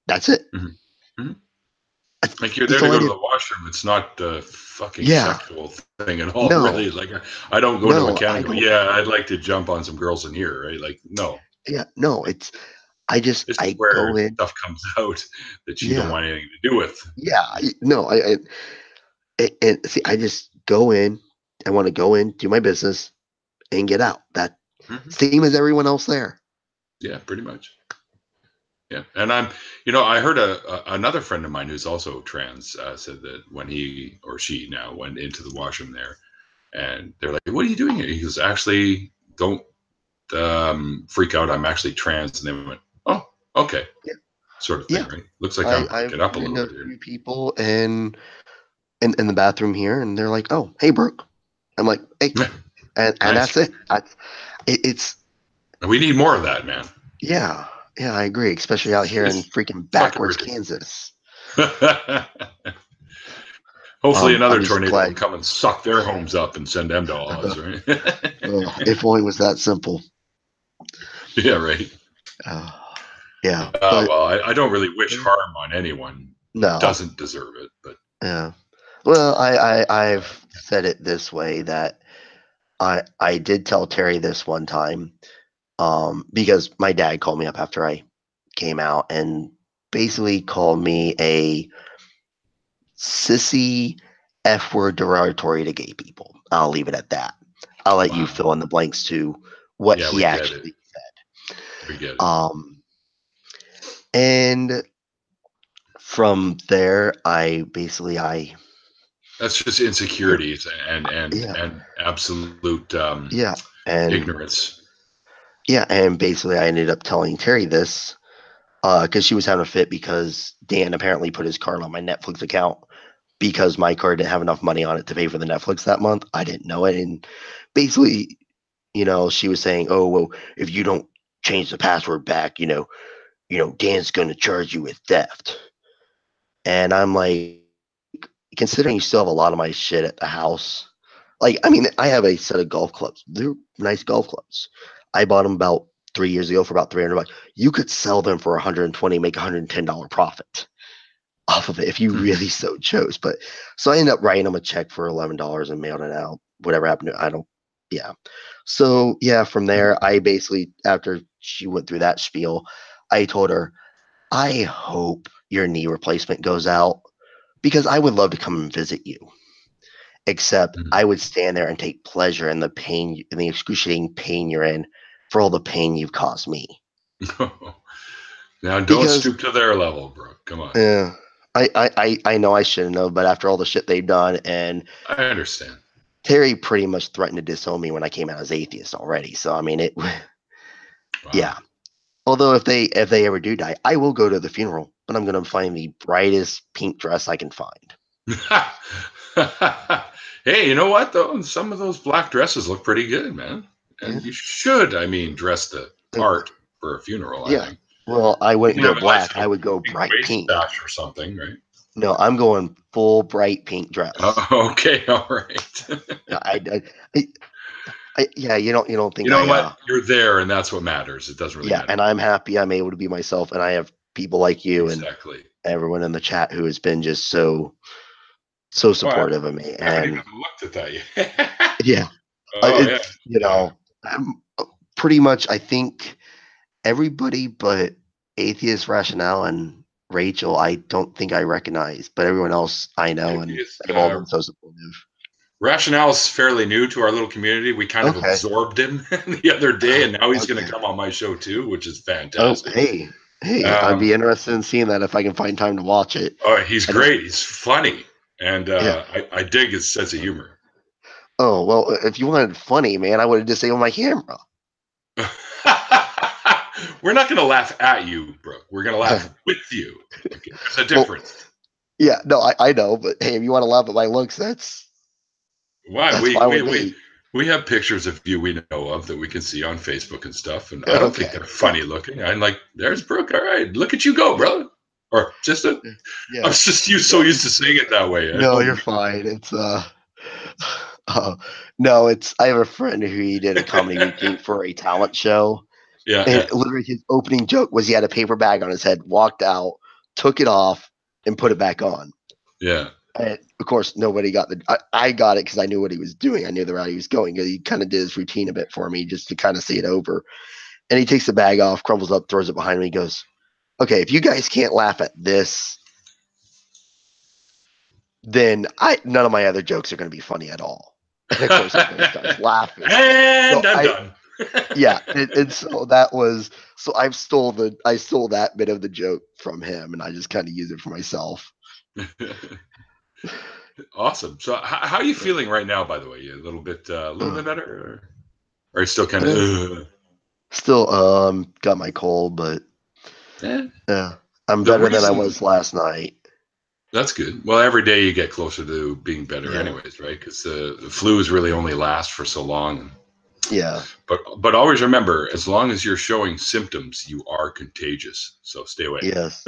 That's it. Like, you're there to go to the washroom. It's not a fucking sexual thing at all, really. Like, I don't go to the mechanical. I'd like to jump on some girls in here, right? Like, no. Yeah, no, I where go in. Stuff comes out that you don't want anything to do with. Yeah, no, and see, I just go in. I want to go in, do my business, and get out. That same as everyone else there. Yeah, pretty much. Yeah, and I heard another friend of mine who's also trans said that when he or she now went into the washroom there, and they're like, "What are you doing here?" He goes, "Actually, don't freak out. I'm actually trans." And they went, "Oh, okay." Yeah. Sort of thing, right? Looks like I'm picking up a little bit here. Few people in the bathroom here, and they're like, "Oh, hey, Brooke." I'm like, "Hey," and Nice. that's it. It's. We need more of that, man. Yeah, I agree, especially out here in freaking backwards Kansas. Hopefully I'm another just tornado will glad. come and suck their homes up and send them to Oz, right? If only it was that simple. Yeah, right. Uh, yeah, but Well, I don't really wish harm on anyone who no. doesn't deserve it, but Yeah. Well, I've said it this way that I did tell Terry this one time, because my dad called me up after I came out and basically called me a sissy F word derogatory to gay people. I'll leave it at that. I'll let you wow. fill in the blanks to what Yeah, he we get it. actually We get said. it. And from there, I That's just yeah, insecurities yeah, and absolute yeah, and ignorance. yeah, and basically I ended up telling Terry this because she was having a fit because Dan apparently put his card on my Netflix account because my card didn't have enough money on it to pay for the Netflix that month. I didn't know it, and basically, she was saying, "Oh well, if you don't change the password back, Dan's going to charge you with theft." And I'm like, considering you still have a lot of my shit at the house, like, I mean, I have a set of golf clubs. They're nice golf clubs. I bought them about 3 years ago for about 300 bucks. You could sell them for 120, make $110 profit off of it if you really so chose. But so I ended up writing them a check for $11 and mailed it out. Whatever happened to, I don't, yeah. So yeah, from there, I basically, after she went through that spiel, I told her, I hope your knee replacement goes out because I would love to come and visit you. Except I would stand there and take pleasure in the pain, in the excruciating pain you're in for all the pain you've caused me. Now, don't Because stoop to their level, Brooke. Come on. I know I shouldn't have, but after all the shit they've done, and I understand. Terry pretty much threatened to disown me when I came out as atheist already. So I mean, Wow. yeah. Although if they ever do die, I will go to the funeral, but I'm gonna find the brightest pink dress I can find. Hey, you know what though? Some of those black dresses look pretty good, man. Yeah. And you should, I mean, dress the part for a funeral, I Yeah. think. Well, I You wouldn't can go have a nice black. I little would go pink bright waist pink. sash or something, right? No, I'm going full bright pink dress. Okay, all right. I, yeah, you don't think You know what? You're there, and that's what matters. It doesn't really yeah, matter. and I'm happy I'm able to be myself, and I have people like you and Exactly. everyone in the chat who has been just so Well, supportive of me, I haven't even and looked at that yet. yeah, Oh yeah. it's I'm pretty much I think everybody but Atheist Rationale and Rachel I don't think I recognize, but everyone else I know, and It's, they've all been so supportive. Rationale is fairly new to our little community. We kind of Okay. absorbed him the other day, and now he's going Okay. to come on my show too, which is Oh, fantastic. hey, I'd Um, be interested in seeing that if I can find time to watch it. oh, he's I don't. great. He's funny, and Yeah. I dig his sense of humor. Oh well, if you wanted funny, man, I would have disabled my camera. We're not going to laugh at you, Brooke. We're going to laugh with you. Okay, there's a Well, difference. yeah, no, I know, but hey, if you want to laugh at my looks, Why that's fine with me. we have pictures of you we know of that we can see on Facebook and stuff, and I don't think Okay. they're funny looking. I'm like, there's Brooke. All right, look at you go, brother. Or sister. I Yeah. was just so No, used to saying it that way. I no, don't you're mean. fine. It's no, it's I have a friend who he did a comedy routine for a talent show. Yeah, And yeah, literally his opening joke was he had a paper bag on his head, walked out, took it off, and put it back on. yeah. And of course, nobody got I got it because I knew what he was doing. I knew the route he was going. He kind of did his routine a bit for me just to kind of see it over. And he takes the bag off, crumbles up, throws it behind me. He goes, "Okay, if you guys can't laugh at this, then none of my other jokes are going to be funny at all." And of course, everybody starts laughing. So And I'm I done. yeah, and so that was so I stole that bit of the joke from him, and I just kind of use it for myself. Awesome. So, how are you feeling right now? By the way, you a little Uh, bit better, or are you still kind uh, of? Still, got my cold, but Eh. yeah, I'm The better than I reason was last night. that's good. Well, every day you get closer to being better, Yeah, anyways, right? Because the flus really only last for so long. yeah, But always remember, as long as you're showing symptoms, you are contagious. So stay away. yes.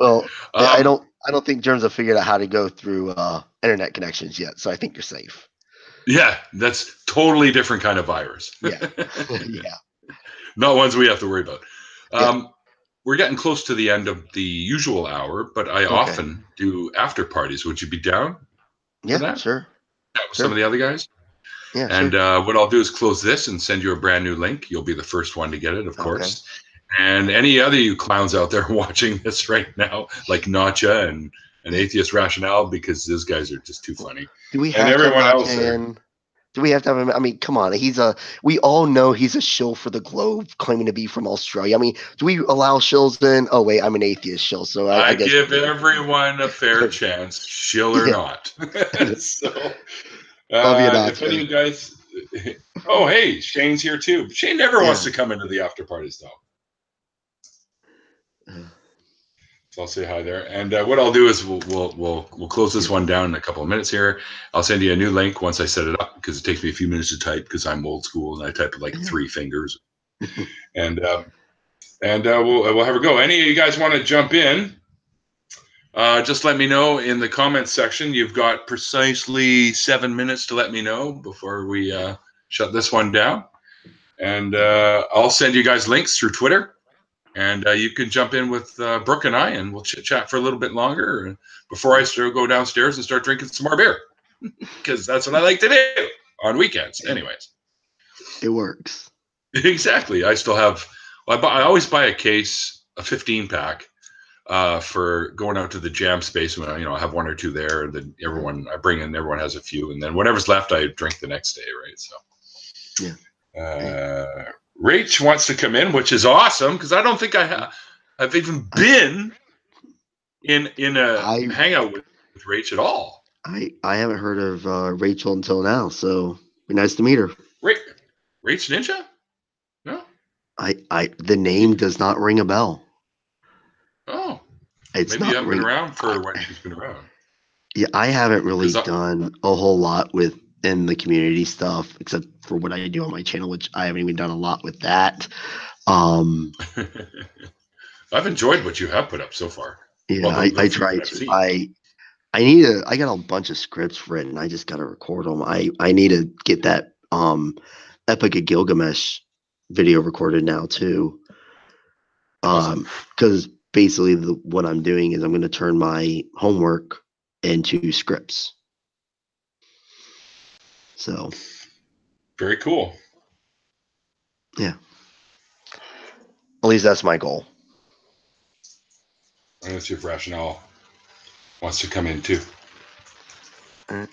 Well, I um, don't. I don't think germs have figured out how to go through internet connections yet, so I think you're safe. Yeah, that's totally different kind of virus. Yeah, yeah, Not ones we have to worry about. yeah. We're getting close to the end of the usual hour, but I Okay. often do after parties. Would you be down for Yeah, that? sure, Yeah, with some sure. of the other guys? Yeah, And sure. what I'll do is close this and send you a brand new link. You'll be the first one to get it, of Okay. course. And any other you clowns out there watching this right now, like Nacha and Atheist Rationale, because those guys are just too funny. Do we And have to have everyone else Najee there. in? Do we have to have him? I mean, come on. We all know he's a shill for the Globe, claiming to be from Australia. I mean, do we allow shills in? Oh, wait, I'm an atheist shill, so I I guess. give everyone a fair chance, shill or Yeah. not. So, Love you, if any of Nacho. you guys, oh hey, Shane's here too. Shane never wants Yeah. to come into the after parties though. So I'll say hi there. And what I'll do is we'll close this one down in a couple of minutes here. I'll send you a new link once I set it up because it takes me a few minutes to type because I'm old school and I type with like 3 fingers. And we'll have a go. Any of you guys want to jump in? Just let me know in the comments section. You've got precisely 7 minutes to let me know before we shut this one down. And I'll send you guys links through Twitter. And you can jump in with Brooke and I, and we'll chit chat for a little bit longer before I go downstairs and start drinking some more beer, because that's what I like to do on weekends. Anyways, It works. Exactly. I still have. I always buy a case, a 15-pack, for going out to the jam space. When I have 1 or 2 there, and then I bring in. Everyone has a few, and then whatever's left, I drink the next day. Right. So. Yeah. Rach wants to come in, which is awesome because I don't think I've even been in a hangout with Rach at all. I haven't heard of Rachel until now, so be nice to meet her. Rach Ninja? No. The name does not ring a bell. Oh, It's maybe not you haven't been around for when she's been around. Yeah, I haven't really done a whole lot in the community stuff, except for what I do on my channel, which I haven't even done a lot with that. I've enjoyed what you have put up so far. Yeah, well, I try to. I got a bunch of scripts written. I just got to record them. I need to get that Epic of Gilgamesh video recorded now too. Because basically what I'm doing is I'm going to turn my homework into scripts. So very cool. Yeah. At least that's my goal. I'm going to see if Rationale wants to come in too. All right.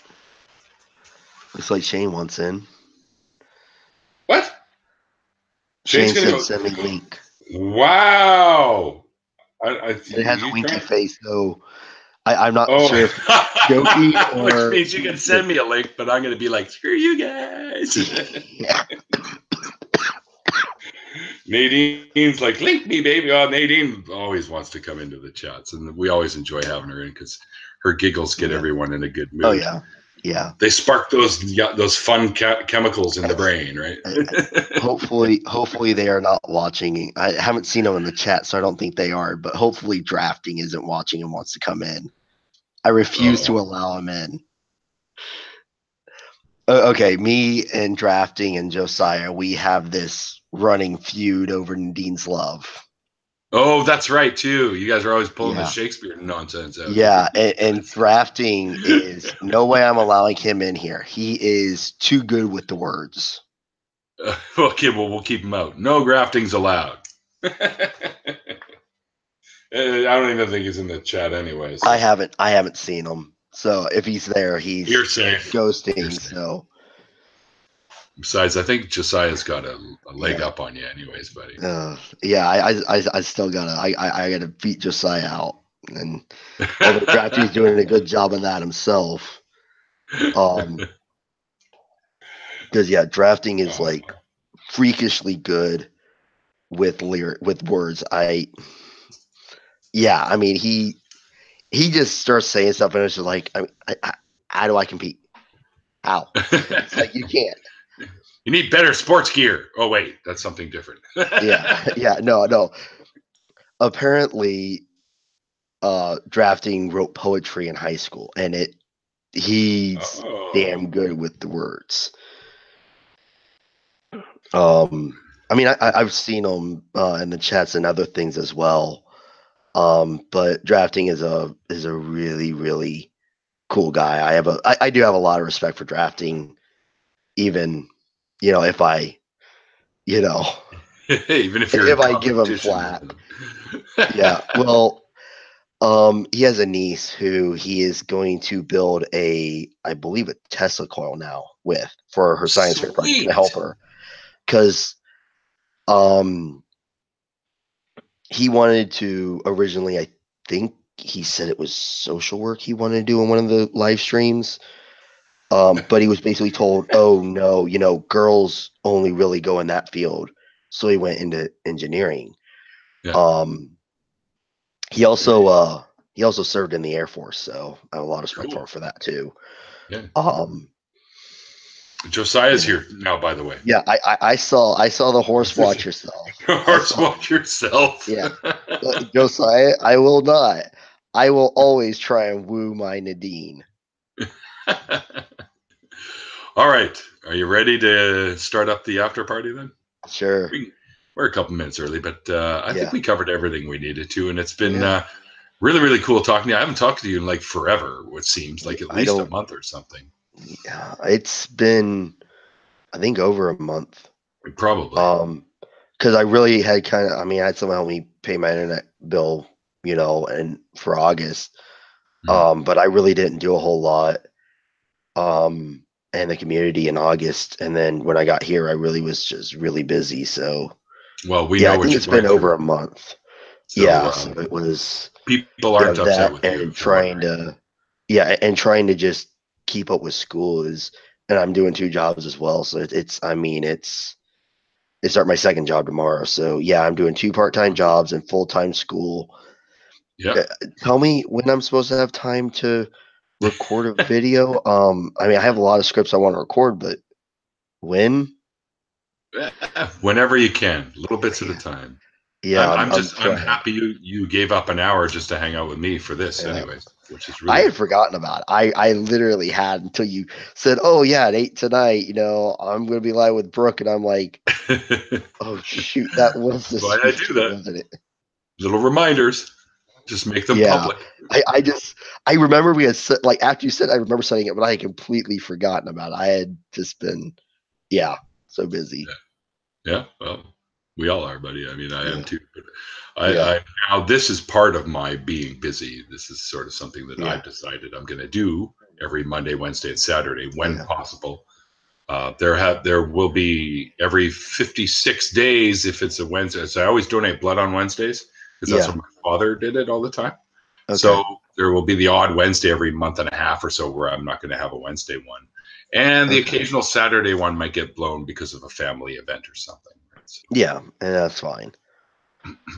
Looks like Shane wants in. What? Shane said send me link. Wow. It has a winky face, so I'm not sure if it's joking or. Which means you can send me a link, but I'm going to be like, screw you guys. Yeah. Nadine's like, link me, baby. Oh, Nadine always wants to come into the chats, and we always enjoy having her in because her giggles get everyone in a good mood. Oh yeah, yeah. They spark those fun chemicals in the brain, right? Hopefully they are not watching. I haven't seen them in the chat, so I don't think they are. But hopefully, drafting isn't watching and wants to come in. I refuse to allow him in. Okay, me and drafting and Josiah, we have this running feud over Nadine's love. Oh, that's right too. You guys are always pulling the Shakespeare nonsense out. Yeah, and drafting is no way I'm allowing him in here. He is too good with the words. Okay, well, we'll keep him out. No grafting's allowed. I don't even think he's in the chat anyway. So. I haven't seen him. So if he's there, You're safe. Ghosting. You're safe. So besides, I think Josiah's got a leg up on you, anyways, buddy. Yeah, I still gotta beat Josiah out, and although drafting's doing a good job of that himself. Because drafting is like freakishly good with words. I mean he just starts saying stuff and it's just like how do I compete? How? It's like you can't. You need better sports gear. Oh wait, that's something different. No. Apparently, drafting wrote poetry in high school, and he's damn good with the words. I mean, I've seen him in the chats and other things as well. But drafting is a really, really cool guy. I do have a lot of respect for drafting, even, if I, even if you're in if I give him competition flack. with him. Yeah. Well, he has a niece who he is going to build I believe, a Tesla coil now for her science fair project to help her. Because he wanted to originally, I think he said it was social work he wanted to do in one of the live streams. But he was basically told, oh no, girls only really go in that field. So he went into engineering. Yeah. He also served in the Air Force, so I have a lot of respect for him for that too. Yeah. you Josiah's know. here now, by the way. Yeah, I saw the horse watch yourself. Horse watch yourself. Yeah. Josiah, I will not. I will always try and woo my Nadine. All right. Are you ready to start up the after party then? Sure. We're a couple minutes early, but I think we covered everything we needed to, and it's been really, really cool talking to you. I haven't talked to you in like forever, what seems like at least a month or something. Yeah, it's been, I think, over a month. Probably. Because I really had I had someone help me pay my internet bill, and for August. But I really didn't do a whole lot in the community in August. And then when I got here, I really was just really busy. So, well, we know I what think you're it's been going over through. a month. So, so it was people aren't upset with you. And trying to just keep up with school and I'm doing 2 jobs as well. So it's start my second job tomorrow. So yeah, I'm doing 2 part-time jobs and full-time school. Yeah. Tell me when I'm supposed to have time to record a video. I mean, I have a lot of scripts I want to record, but when? Whenever you can, little bits at a time. Yeah, I'm happy you gave up an hour just to hang out with me for this, anyways, which is really. I had forgotten about it. I literally had until you said, "Oh yeah, at 8 tonight." I'm going to be live with Brooke, and I'm like, "Oh shoot, that was this Why week, I do that? wasn't it?" Little reminders, just make them public. I remember we had like after you said, I remember setting it, but I had completely forgotten about it. I had just been, so busy. Yeah, well, we all are, buddy. I mean, I am too. But I now this is part of my being busy. This is sort of something that I've decided I'm going to do every Monday, Wednesday, and Saturday when possible. There will be every 56 days if it's a Wednesday. So I always donate blood on Wednesdays because that's what my father did it all the time. Okay. So there will be the odd Wednesday every month and a half or so where I'm not going to have a Wednesday one. And the occasional Saturday one might get blown because of a family event or something. Right? So, and that's fine.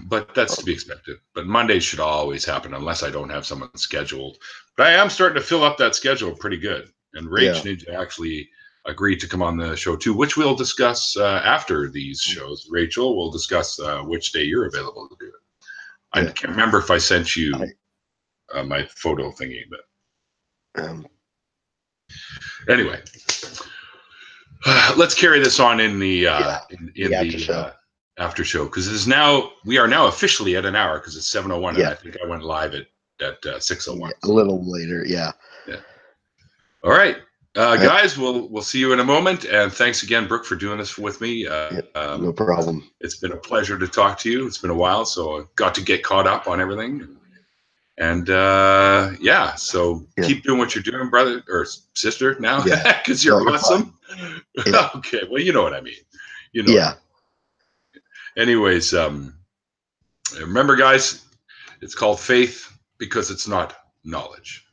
But that's to be expected. But Mondays should always happen unless I don't have someone scheduled. But I am starting to fill up that schedule pretty good. And Rach needs to actually agree to come on the show too, which we'll discuss after these shows. Rachel, we'll discuss which day you're available to do it. I can't remember if I sent you my photo thingy, but anyway, let's carry this on in the after show because we are now officially at an hour because it's 7:01 and I think I went live at 6:01. A little later, yeah. All right, guys, we'll see you in a moment, and thanks again, Brooke, for doing this with me. No problem. It's been a pleasure to talk to you. It's been a while, so I got to get caught up on everything. And so keep doing what you're doing, brother or sister now, because you're awesome. Okay, well, you know what I mean. Anyways, remember, guys, it's called faith because it's not knowledge.